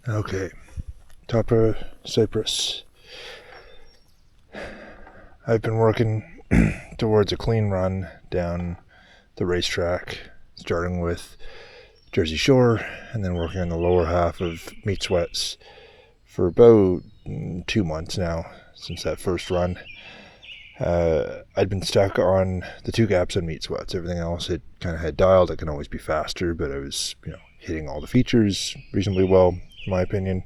Okay, top of Cypress. I've been working towards a clean run down the racetrack, starting with Jersey Shore and then working on the lower half of Meat Sweats for about 2 months now since that first run. I'd been stuck on the 2 gaps on Meat Sweats. Everything else it kind of had dialed. It can always be faster, but I was hitting all the features reasonably well, in my opinion.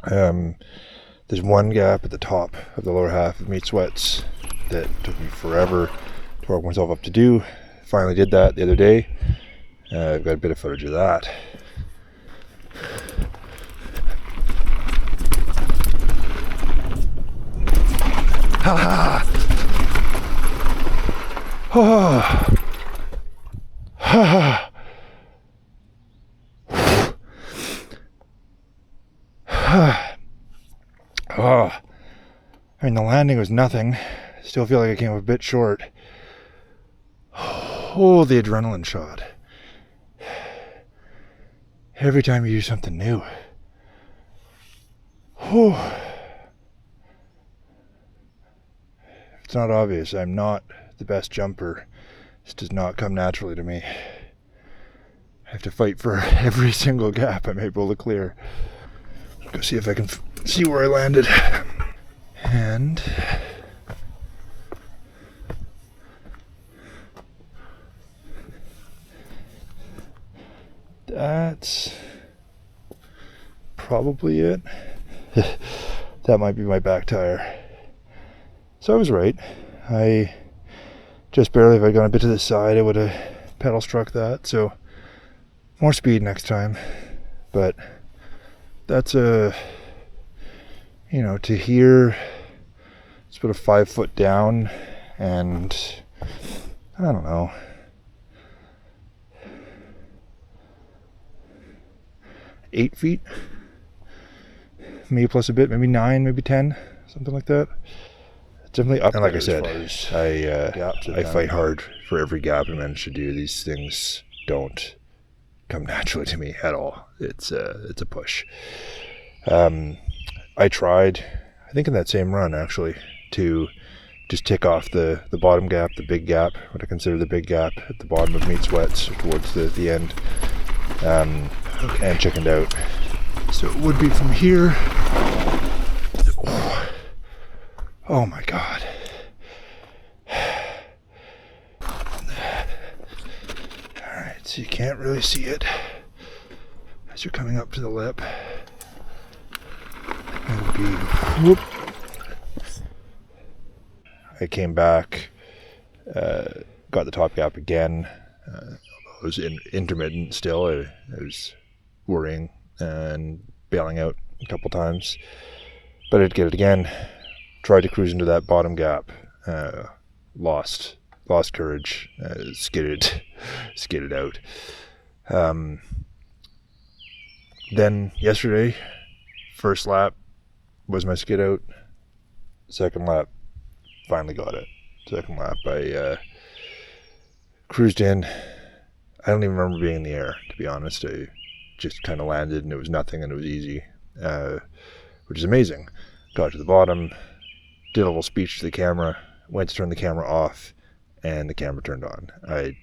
There's one gap at the top of the lower half of Meat Sweats that took me forever to work myself up to do. Finally did that the other day. I've got a bit of footage of that. Ha ha! Oh! Ha ha! Oh, I mean, the landing was nothing. Still feel like I came up a bit short. Oh, the adrenaline shot. Every time you do something new. Whew. If it's not obvious, I'm not the best jumper. This does not come naturally to me. I have to fight for every single gap I'm able to clear. Go see if I can see where I landed. And that's probably it. That might be my back tire. So I was right. I just barely, if I'd gone a bit to the side, I would have pedal struck that. So more speed next time. But that's to here, it's about a 5 foot down, and I don't know, 8 feet, maybe plus a bit, maybe 9, maybe 10, something like that. It's definitely up. And like I said, I fight hard for every gap I manage to do. These things don't come naturally to me at all. It's a push. I tried, I think in that same run actually, to just tick off the bottom gap, the big gap, what I consider the big gap at the bottom of Meat Sweats towards the end, and chickened out. So it would be from here. Oh my God. Alright, so you can't really see it as you're coming up to the lip. Whoop. I came back, got the top gap again. It was intermittent still. I was worrying and bailing out a couple times, but I'd get it again. Tried to cruise into that bottom gap. Lost courage. Skidded out. Then yesterday, first lap was my skid out. Second lap, finally got it. Second lap, I cruised in. I don't even remember being in the air, to be honest. I just kind of landed and it was nothing and it was easy, which is amazing. Got to the bottom, did a little speech to the camera, went to turn the camera off, and the camera turned on. I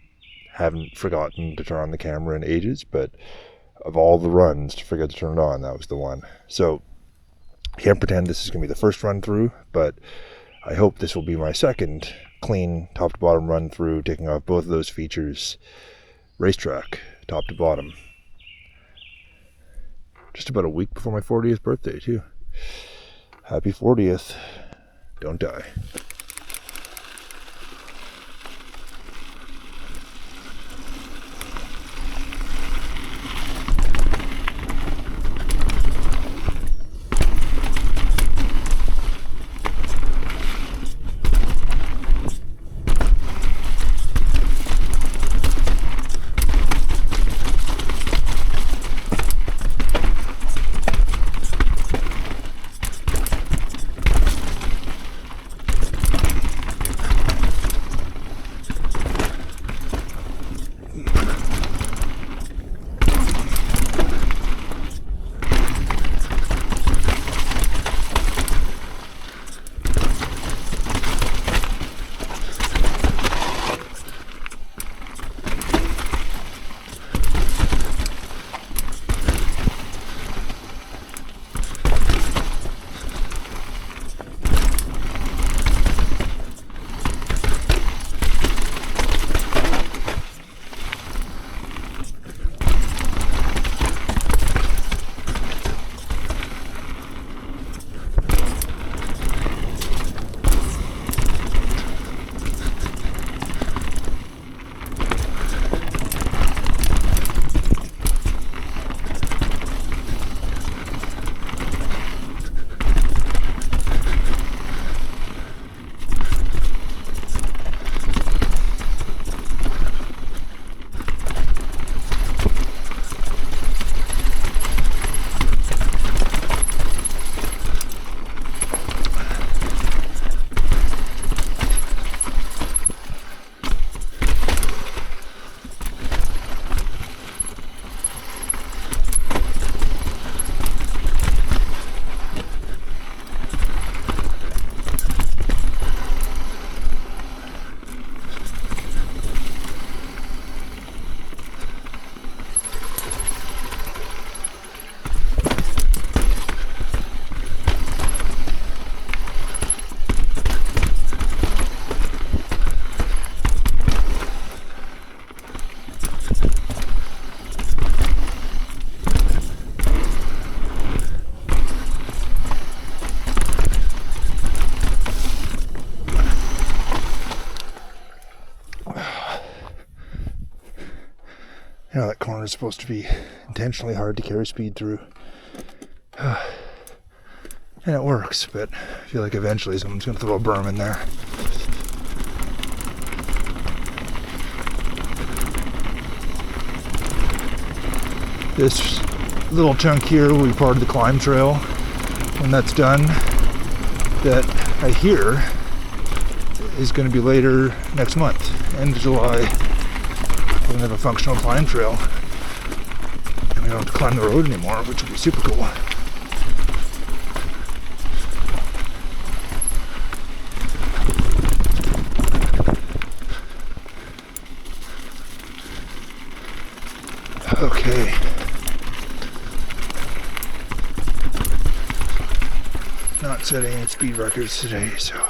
haven't forgotten to turn on the camera in ages, but of all the runs to forget to turn it on, that was the one. So I can't pretend this is going to be the first run through, but I hope this will be my second clean top to bottom run through, taking off both of those features. Racetrack, top to bottom. Just about a week before my 40th birthday, too. Happy 40th. Don't die. is supposed to be intentionally hard to carry speed through. And it works, but I feel like eventually someone's going to throw a berm in there. This little chunk here will be part of the climb trail when that's done, that I hear is going to be later next month, end of July. We're going to have a functional climb trail, and we don't have to climb the road anymore, which will be super cool. Okay. Not setting any speed records today, so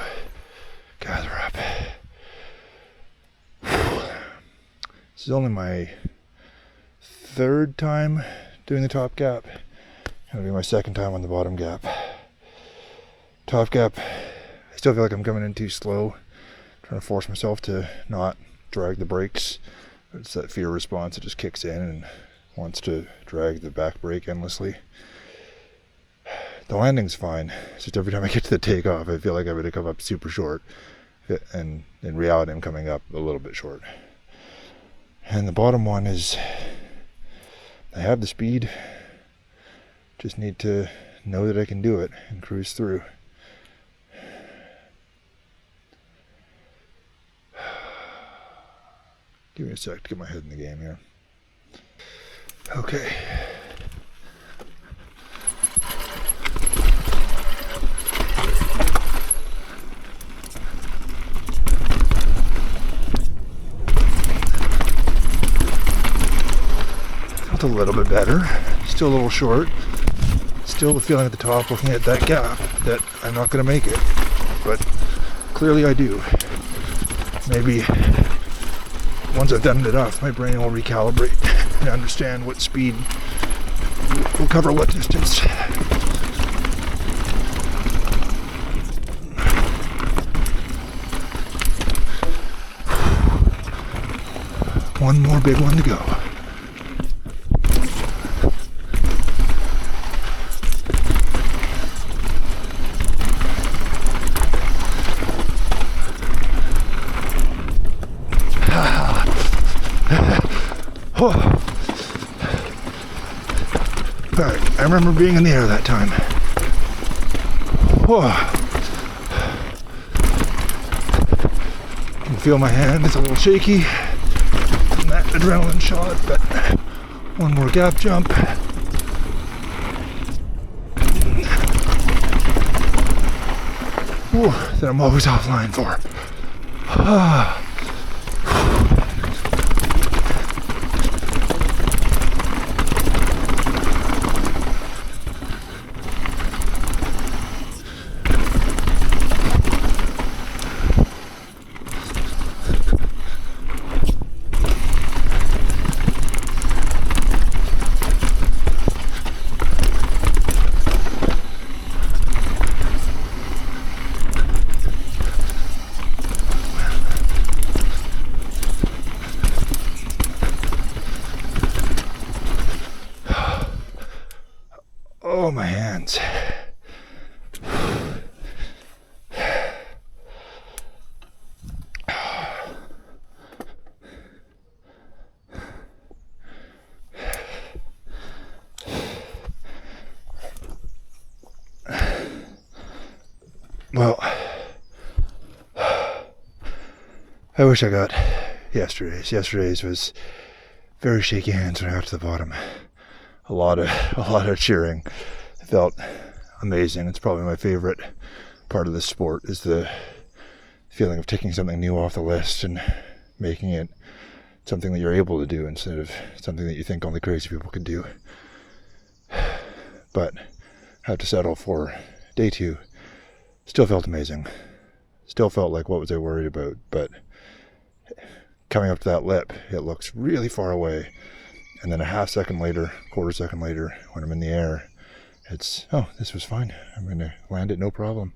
gather up. This is only my third time doing the top gap. It'll be my second time on the bottom gap. Top gap, I still feel like I'm coming in too slow. I'm trying to force myself to not drag the brakes. It's that fear response that just kicks in and wants to drag the back brake endlessly. The landing's fine. It's just every time I get to the takeoff, I feel like I'm going to come up super short. And in reality, I'm coming up a little bit short. And the bottom one is, I have the speed. Just need to know that I can do it and cruise through. Give me a sec to get my head in the game here. Okay. Felt a little bit better. Still a little short. Still the feeling at the top, looking at that gap, that I'm not going to make it. But clearly I do. Maybe once I've done it enough, my brain will recalibrate and understand what speed will cover what distance. One more big one to go. Oh. Alright, I remember being in the air that time. Oh. I can feel my hand, it's a little shaky from that adrenaline shot, but one more gap jump. That I'm always offline for. Oh, my hands. Well, I wish I got yesterday's. Yesterday's was very shaky hands when I got to the bottom. A lot of cheering. It felt amazing. It's probably my favorite part of this sport, is the feeling of taking something new off the list and making it something that you're able to do instead of something that you think only crazy people could do. But I have to settle for day 2. Still felt amazing. Still felt like, what was I worried about? But coming up to that lip, it looks really far away. And then a half second later, quarter second later, when I'm in the air, it's, oh, this was fine. I'm going to land it no problem.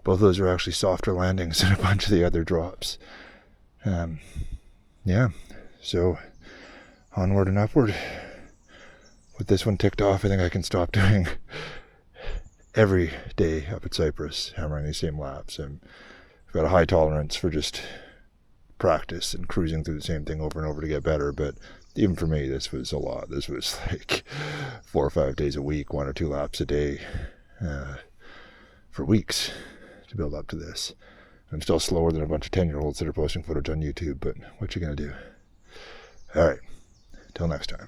Both of those are actually softer landings than a bunch of the other drops. Yeah, so onward and upward. With this one ticked off, I think I can stop doing every day up at Cypress, hammering these same laps. And I've got a high tolerance for just practice and cruising through the same thing over and over to get better. But even for me, this was a lot. This was like 4 or 5 days a week, 1 or 2 laps a day, for weeks to build up to this. I'm still slower than a bunch of 10-year-olds that are posting footage on YouTube, but what you gonna do? All right, till next time.